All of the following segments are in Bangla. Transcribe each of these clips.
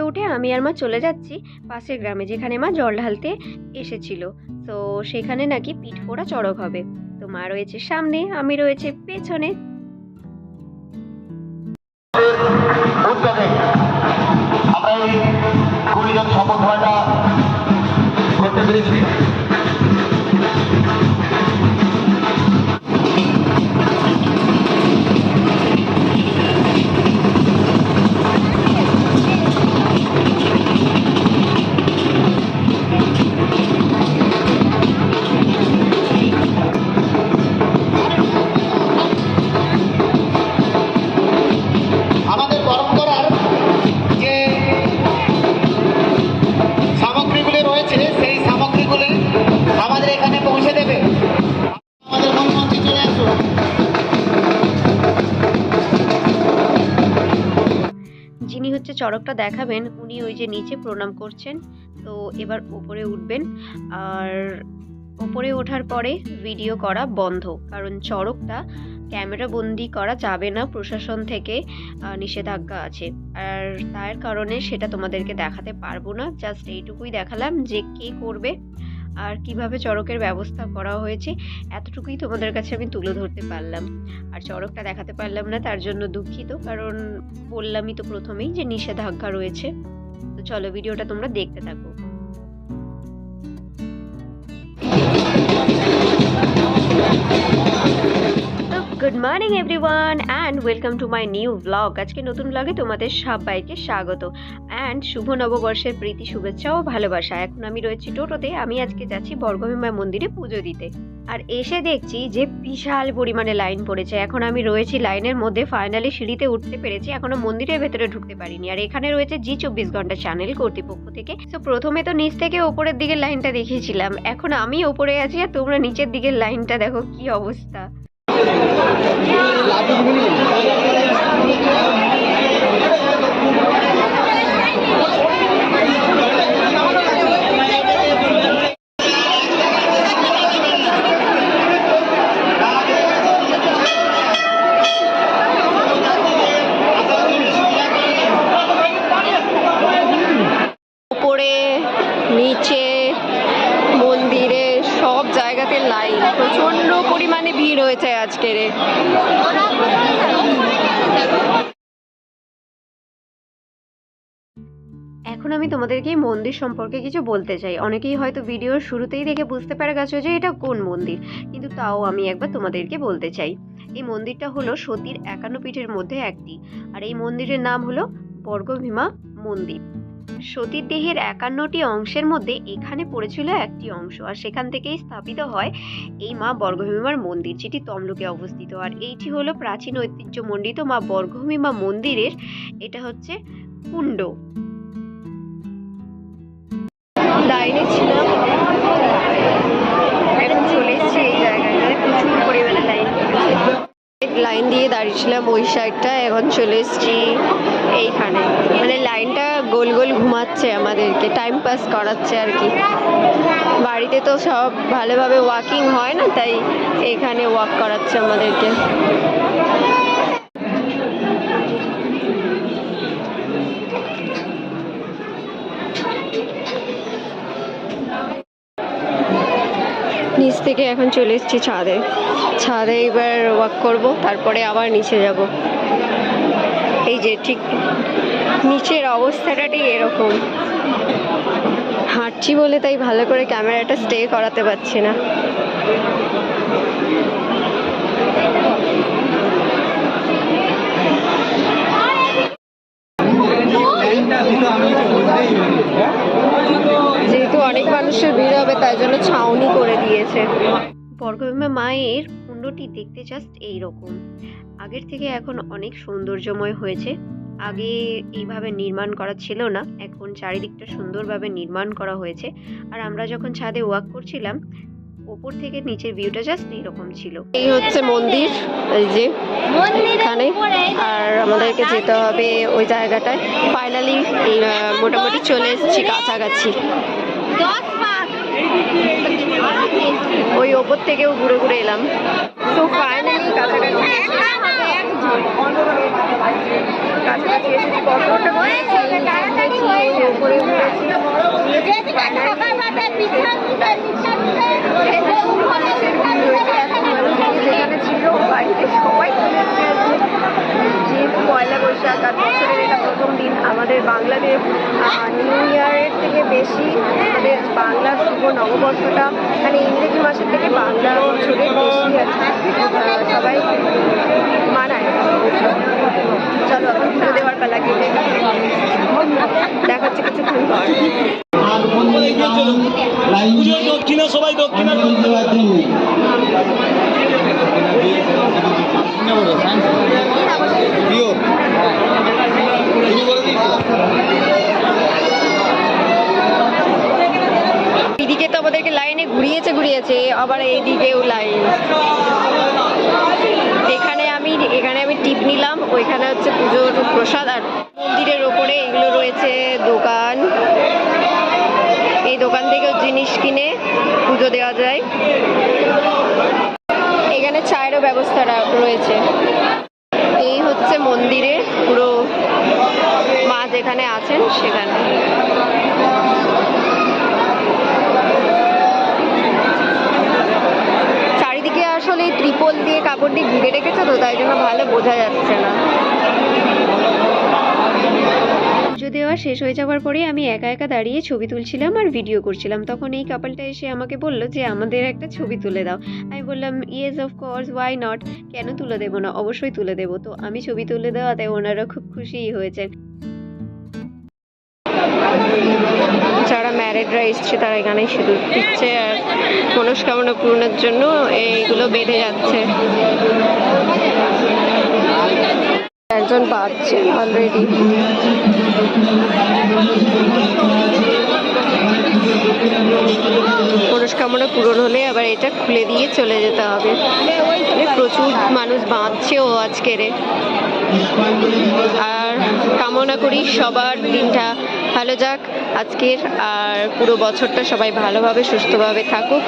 উঠে আমি আর মা চলে যাচ্ছি পাশের গ্রামে, যেখানে মা জল ঢালতে এসেছিল। তো সেখানে নাকি পিঠ ফোড়া চড়ক হবে। তো মা রয়েছে সামনে, আমি রয়েছে পেছনে। আমরা এই 20 জন শপথ হওয়াটা করতে পেরেছি। আমাদের পরম্পরার যে সামগ্রীগুলি রয়েছে সেই সামগ্রীগুলি আমাদের এখানে পৌঁছে দেবে। আমাদের মূল মন্ত্রী চলে আসুন। যিনি হচ্ছে চড়কটা দেখাবেন উনি ওই যে নিচে প্রণাম করছেন। তো এবার উপরে উঠবেন, আর উপরে ওঠার পরে ভিডিও করা বন্ধ, কারণ চড়কটা ক্যামেরা বন্দি করা যাবে না, প্রশাসন থেকে নিষেধাজ্ঞা আছে। আর তার কারণে সেটা তোমাদেরকে দেখাতে পারবো না। জাস্ট এইটুকুই দেখালাম যে কে করবে আর কিভাবে চড়কের ব্যবস্থা করা হয়েছে, এতটুকুই তোমাদের কাছে আমি তুলে ধরতে পারলাম। আর চড়কটা দেখাতে পারলাম না, তার জন্য দুঃখিত, কারণ বললামই তো প্রথমেই যে নিষেধাজ্ঞা রয়েছে। তো চলো ভিডিওটা তোমরা দেখতে থাকো। Good morning everyone and welcome to my new blog. আজকে নতুন ব্লগে তোমাদের সবাইকে স্বাগত অ্যান্ড শুভ নববর্ষের প্রীতি শুভেচ্ছা ও ভালোবাসা। এখন আমি রয়েছি টোটোতে। আমি আজকে যাচ্ছি বর্গভীমা মন্দিরে পুজো দিতে। আর এসে দেখছি যে বিশাল পরিমাণে লাইন পড়েছে। এখন আমি রয়েছি লাইনের মধ্যে, ফাইনালি সিঁড়িতে উঠতে পেরেছি, এখনো মন্দিরের ভেতরে ঢুকতে পারিনি। আর এখানে রয়েছে জি 24 ঘন্টা চ্যানেল কর্তৃপক্ষ থেকে। তো প্রথমে তো নিচ থেকে ওপরের দিকের লাইনটা দেখিয়েছিলাম, এখন আমি ওপরে আছি আর তোমরা নিচের দিকের লাইনটা দেখো কি অবস্থা। উপরে নিচে মন্দিরে সব জায়গাতে লাইন, প্রচন্ড পরিমাণে ভিড় হয়েছে আজকের। এখন আমি তোমাদেরকে এই মন্দির সম্পর্কে কিছু বলতে চাই। অনেকেই হয়তো ভিডিওর শুরুতেই দেখে বুঝতে পেরে গেছো যে এটা কোন মন্দির, কিন্তু তাও আমি একবার তোমাদেরকে বলতে চাই। এই মন্দিরটা হলো সতীর 51 পীঠের মধ্যে একটি, আর এই মন্দিরের নাম হলো বর্গভীমা মন্দির। সতীর দেহের 51টি অংশের মধ্যে এখানে পড়েছিল একটি অংশ, আর সেখান থেকেই স্থাপিত হয় এই মা বর্গভীমার মন্দির, যেটি তমলুকে অবস্থিত। আর এইটি হলো প্রাচীন ঐতিহ্যমণ্ডিত মা বর্গভীমা মন্দিরের, এটা হচ্ছে কুণ্ড। লাইনে ছিলাম, এখন চলে এসেছি এই জায়গায়, প্রচুর পরিমাণে লাইন দিয়ে দাঁড়িয়েছিলাম ওই সাইডটা, এখন চলে এসেছি এইখানে। মানে লাইনটা গোল গোল ঘুমাচ্ছে, আমাদেরকে টাইম পাস করাচ্ছে আর কি। বাড়িতে তো সব ভালোভাবে ওয়াকিং হয় না, তাই এখানে ওয়াক করাচ্ছে আমাদেরকে। নিচ থেকে এখন চলে এসেছি ছাদে। ছাদে এবার ওয়াক করব, তারপরে আবার নিচে যাব। এই যে ঠিক নিচের অবস্থাটা ঠিক এরকম। হাঁটছি বলে তাই ভালো করে ক্যামেরাটা স্টে করাতে পারছি না। যেহেতু অনেক মানুষের ভিড় হবে, তাই জন্য ছাউনি করে দিয়েছে। বর্গভীমা মায়ের কুণ্ডটি দেখতে জাস্ট এইরকম। আগের থেকে এখন অনেক সৌন্দর্যময় হয়েছে। আগে এইভাবে নির্মাণ করা ছিল না, এখন চারিদিকটা সুন্দরভাবে নির্মাণ করা হয়েছে। আর আমরা যখন ছাদে ওয়াক করছিলাম, উপর থেকে নিচের ভিউটা জাস্ট এইরকম ছিল। এই হচ্ছে মন্দির, এই যে এখানে, আর আমাদেরকে যেতে হবে ওই জায়গাটায়। ফাইনালি মোটামুটি চলে এসেছি কাছাকাছি। ওই ওপর থেকেও ঘুরে ঘুরে এলাম। তো ফাইনালি কাছাকাছি এসেছি, কতটা উপরে উঠেছি। যেখানে ছিল বাড়িতে সবাই চলে এসেছে। যেহেতু পয়লা বৈশাখ আর বছরের এটা প্রথম দিন, আমাদের বাংলাদেশ নিউ ইয়ারের থেকে বেশি আমাদের বাংলা শুভ নববর্ষটা মানে ইংরেজি মাসের থেকে বাংলা বছরের বেশি আছে, সবাই মানায়। চলো পুজো দেওয়ার পালা, গেলে দেখাচ্ছে কিছুক্ষণ পর। দক্ষিণা সবাই দক্ষিণা এদিকে তো আমাদেরকে লাইনে ঘুরিয়েছে আবার এইদিকেও লাইন। এখানে আমি টিপ নিলাম, ওইখানে হচ্ছে পুজোর প্রসাদ। আর মন্দিরের ওপরে এগুলো রয়েছে দোকান, এই দোকান থেকেও জিনিস কিনে পুজো দেওয়া যায়। এখানে চায়েরও ব্যবস্থা রয়েছে। এই হচ্ছে মন্দিরে পুরো মা যেখানে আছেন সেখানে। চারিদিকে আসলে ত্রিপল দিয়ে কাপড় দিয়ে ঘিরে রেখেছে, তো তাই জন্য ভালো বোঝা যাচ্ছে না। পুজো দেওয়া শেষ হয়ে যাওয়ার পরে আমি একা একা দাঁড়িয়ে ছবি তুলছিলাম আর ভিডিও করছিলাম। তখন এই কাপলটা এসে আমাকে বলল যে আমাদের একটা ছবি তুলে দাও। আমি বললাম yes of course, why not, কেন তুলে দেবো না, অবশ্যই তুলে দেবো। তো আমি ছবি তুলে দেওয়াতে ওনারা খুব খুশিই হয়েছেন। যারা ম্যারিডরা এসছে তারা এখানেই সিঁদুর দিচ্ছে আর মনস্কামনা পূরণের জন্য এইগুলো বেঁধে যাচ্ছে। একজন বাঁধছে অলরেডি। মনস্কামনা পূরণ হলে আবার এটা খুলে দিয়ে চলে যেতে হবে। প্রচুর মানুষ বাঁধছেও আজকের। আর কামনা করি সবার দিনটা ভালো যাক আজকের, আর পুরো বছরটা সবাই ভালোভাবে সুস্থভাবে থাকুক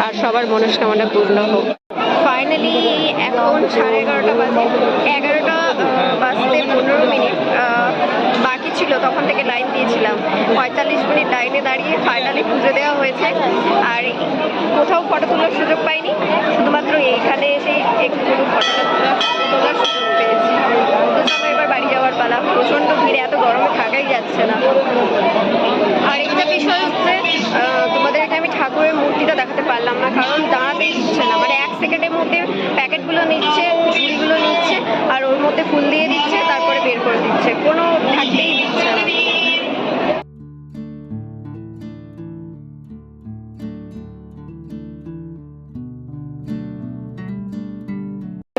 আর সবার মনস্কামনা পূর্ণ হোক। ফাইনালি এখন 11:30 বাজে। 11টা বাজতে 15 মিনিট বাকি ছিল, তখন থেকে লাইন দিয়েছিলাম। 45 মিনিট লাইনে দাঁড়িয়ে ফাইনালি পুজো দেওয়া হয়েছে। আর কোথাও ফটো তোলার সুযোগ পাইনি, শুধুমাত্র এইখানে এসে একটু ফটো তোলার সুযোগ পেয়েছি। তো চলো এবার বাড়ি যাওয়ার পালা। প্রচণ্ড ভিড়ে এত গরমে থাকাই যাচ্ছে না। আর একটা বিষয় হচ্ছে তোমাদেরকে আমি ঠাকুরের মূর্তিটা দেখাতে পারলাম না, কারণ দাঁড়াতেই দিচ্ছে না। মানে 1 সেকেন্ডের মধ্যে প্যাকেটগুলো নিচ্ছে, ঝুড়িগুলো নিচ্ছে আর ওর মধ্যে ফুল দিয়ে দিচ্ছে, তারপরে বের করে দিচ্ছে, কোনো থাকতেই দিচ্ছে না।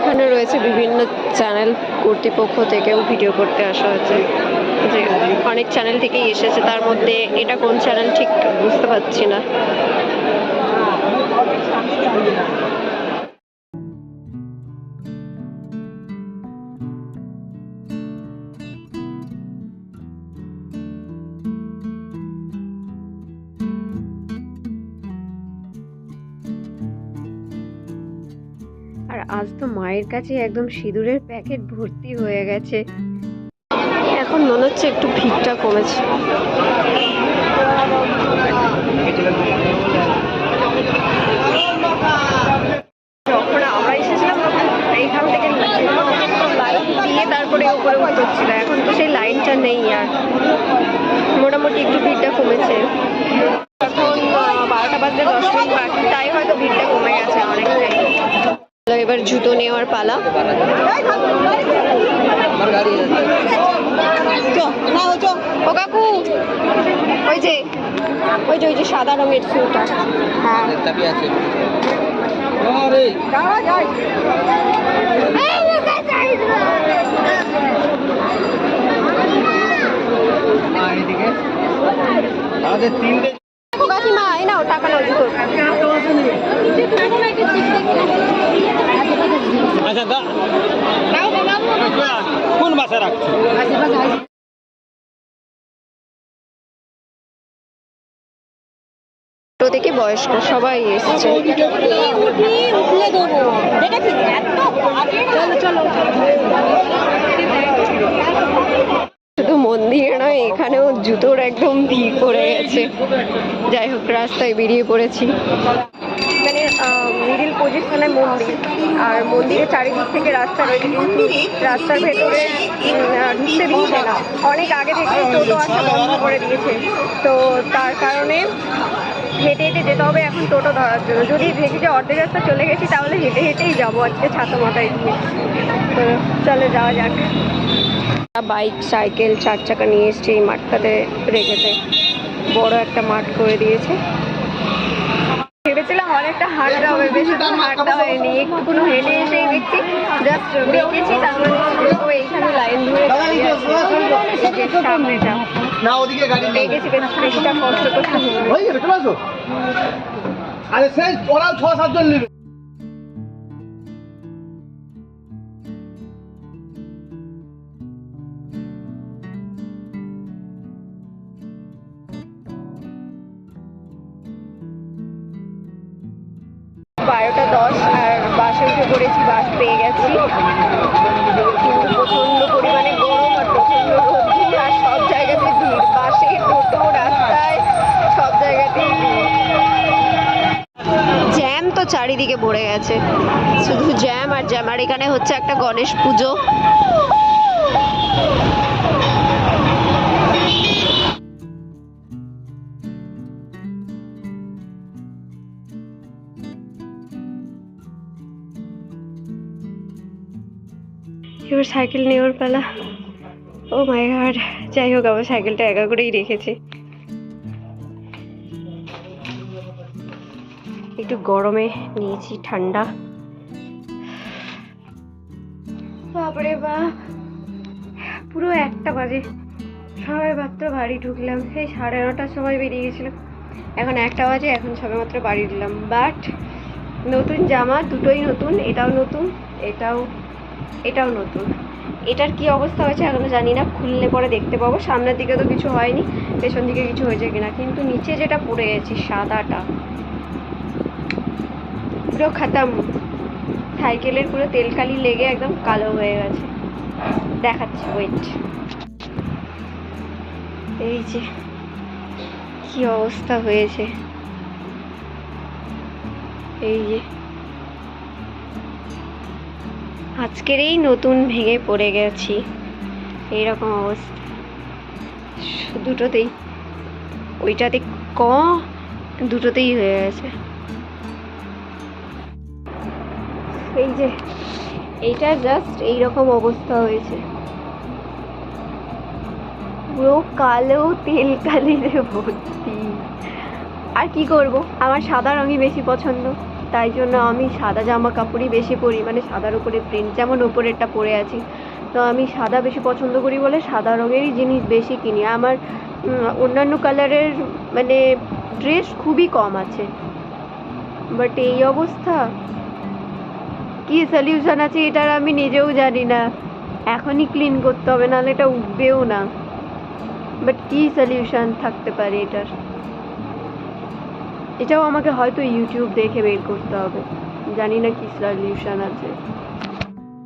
এখানে রয়েছে বিভিন্ন চ্যানেল কর্তৃপক্ষ থেকেও ভিডিও করতে আসা হয়েছে, যে অনেক চ্যানেল থেকেই এসেছে। তার মধ্যে এটা কোন চ্যানেল ঠিক বুঝতে পারছি না। আর আজ তো মায়ের কাছে একদম সিঁদুরের প্যাকেট ভর্তি হয়ে গেছে। এখন মনে হচ্ছে একটু ভিড়টা কমেছে। যখন আমরা এসেছিলাম তখন এইখান থেকে লাইন দিয়ে তারপরে উপরে উঠছিল, এখন তো সেই লাইনটা নেই। আর মোটামুটি একটু ভিড়টা কমেছে। এখন 12টা বাজতে 10 মিনিট বাকি, তাই হয়তো ভিড়টা কমে গেছে অনেকটাই। এবার জুতো নেওয়ার পালা। ও কাকু, ওই যে সাদা রঙের শুটা। হ্যাঁ কাকিমা এই নাও টাকা নাও জুতো। আচ্ছা কোন বাসা রাখছো? ছোট থেকে বয়স্ক সবাই এসছে। শুধু মন্দিরে নয়, এখানেও জুতোর একদম ভিড় পড়ে গেছে। যাই হোক, রাস্তায় বেরিয়ে পড়েছি। মানে মিডিল পজিশনে মন্দির, আর মন্দিরের চারিদিক থেকে রাস্তা রয়েছে, কিন্তু রাস্তার ভেতরে ঢুকতে দিচ্ছে না। অনেক আগে থেকে টোটো আসা বন্ধ করে দিয়েছে, তো তার কারণে হেঁটে হেঁটে যেতে হবে এখন টোটো ধরার জন্য। যদি ভেবে যে অর্ধেক রাস্তা চলে গেছি, তাহলে হেঁটে হেঁটেই যাবো আজকে ছাতা মাথায় দিয়ে। তো চলে যাওয়া যাক। বাইক, সাইকেল, 4 চাকা নিয়ে এসছে এই মাঠটাতে রেখেছে। বড় একটা মাঠ করে দিয়েছে। ভেবেছিলাম অনেকটা হাঁটতে হবে, বেশি তো হাঁটতে হয়নি, একটুকুনো হেঁটে এসেই দেখছি জাস্ট বেঁকেছি। তারপরে এইখানে লাইন ধরে দাঁড়িয়ে আছে সামনেটা। না ওদিকে গাড়ি নেই। বেঁকেছি, বেশিটা কষ্ট করতে হবে। হয়ে যাবে, চলে আসো। আরে সেই ওরা 6-7 জন নেবে। বারোটা 10 আর বাসে উঠে পড়েছি, বাস পেয়ে গেছি। কিন্তু প্রচন্ড পরিমাণে গরম আর প্রচন্ড রোদ্দুর, আর সব জায়গাতে ভিড়, বাসে, টোটো, রাস্তায় সব জায়গাতেই ভিড়। জ্যাম তো চারিদিকে ভরে গেছে, শুধু জ্যাম আর জ্যাম। আর এখানে হচ্ছে একটা গণেশ পুজো। এবার সাইকেল নেওয়ার পালা। ও মাই গড! যাই হোক, আমার সাইকেলটা একা করেই রেখেছি। একটু গরমে নিয়েছি ঠান্ডা। বাপরে বাপ, পুরো 1টা বাজে, সবাই মাত্র বাড়ি ঢুকলাম। সেই 9:30টার সময় বেরিয়ে গেছিলাম, এখন 1টা বাজে, এখন সবে মাত্র বাড়ি ঢুকলাম। বাট নতুন জামা, দুটোই নতুন, এটাও নতুন, এটাও নতুন। এটার কি অবস্থা হয়েছে এখনো জানি না, খুললে পরে দেখতে পাবো। সামনের দিকে তো কিছু হয়নি, পেছন দিকে কিছু হয়েছে কিনা, কিন্তু নিচে যেটা পড়ে গেছি সাদাটা পুরো খতম। সাইকেলের পুরো তেলকালি লেগে একদম কালো হয়ে গেছে। দেখাচ্ছি, ওয়েট। এই যে কি অবস্থা হয়েছে, এই যে আজকের এই নতুন ভেঙে পড়ে গেছি, এইরকম অবস্থা দুটোতেই। ওইটাতে দুটোতেই হয়ে গেছে। এই যে এইটা জাস্ট এইরকম অবস্থা হয়েছে, পুরো কালো তেল কালিতে ভর্তি। আর কি করব, আমার সাদা রঙই বেশি পছন্দ, তাই জন্য আমি সাদা জামা কাপড়ই বেশি পরি। মানে সাদার উপরে প্রিন্ট, যেমন উপরেরটা পরে আছি, তো আমি সাদা বেশি পছন্দ করি বলে সাদা রঙেরই জিনিস বেশি কিনি। আমার অন্যান্য কালারের মানে ড্রেস খুবই কম আছে, বাট এই অবস্থা। কি সলিউশন আছে এটার আমি নিজেও জানি না, এখনই ক্লিন করতে হবে, নাহলে এটা উঠবেও না। বাট কি সলিউশন থাকতে পারে এটার, এটাও আমাকে হয়তো ইউটিউব দেখে বের করতে হবে, জানি না কি সলিউশন আছে।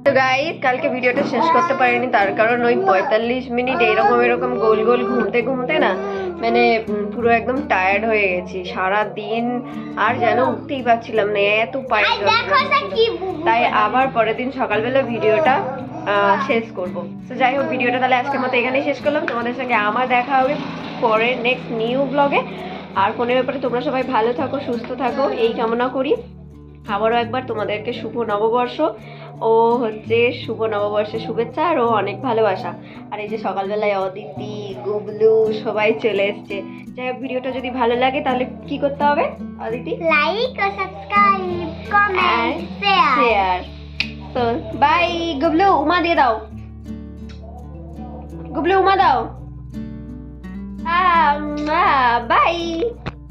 তো গাইস, কালকে ভিডিওটা শেষ করতে পারিনি, তার কারণ ওই 45 মিনিট এরকম গোল গোল ঘুমতে না মানে পুরো একদম টায়ার্ড হয়ে গেছি সারা দিন। আর যেন উঠতেই পারছিলাম না, এত পায়ে যন্ত্রণা ছিল। তাই আবার পরের দিন সকালবেলা ভিডিওটা শেষ করব। তো যাই হোক, ভিডিওটা তাহলে আজকের মতো এখানেই শেষ করলাম। তোমাদের সঙ্গে আমার দেখা হবে পরে নেক্সট নিউ ব্লগে। আর ফোনের ব্যাপারে তোমরা সবাই ভালো থাকো, সুস্থ থাকো, এই কামনা করি। আবারও একবার তোমাদেরকে শুভ নববর্ষ ও হচ্ছে শুভ নববর্ষের শুভেচ্ছা আর ও অনেক ভালোবাসা। আর এই যে সকালবেলায় অদিতি, গুবলু সবাই চলে এসছে। যাই হোক, ভিডিওটা যদি ভালো লাগে তাহলে কি করতে হবে অদিতি? লাইক ও সাবস্ক্রাইব, কমেন্ট, শেয়ার। তো বাই। গুবলু উমা দিয়ে দাও, গুবলু উমা দাও। বাই।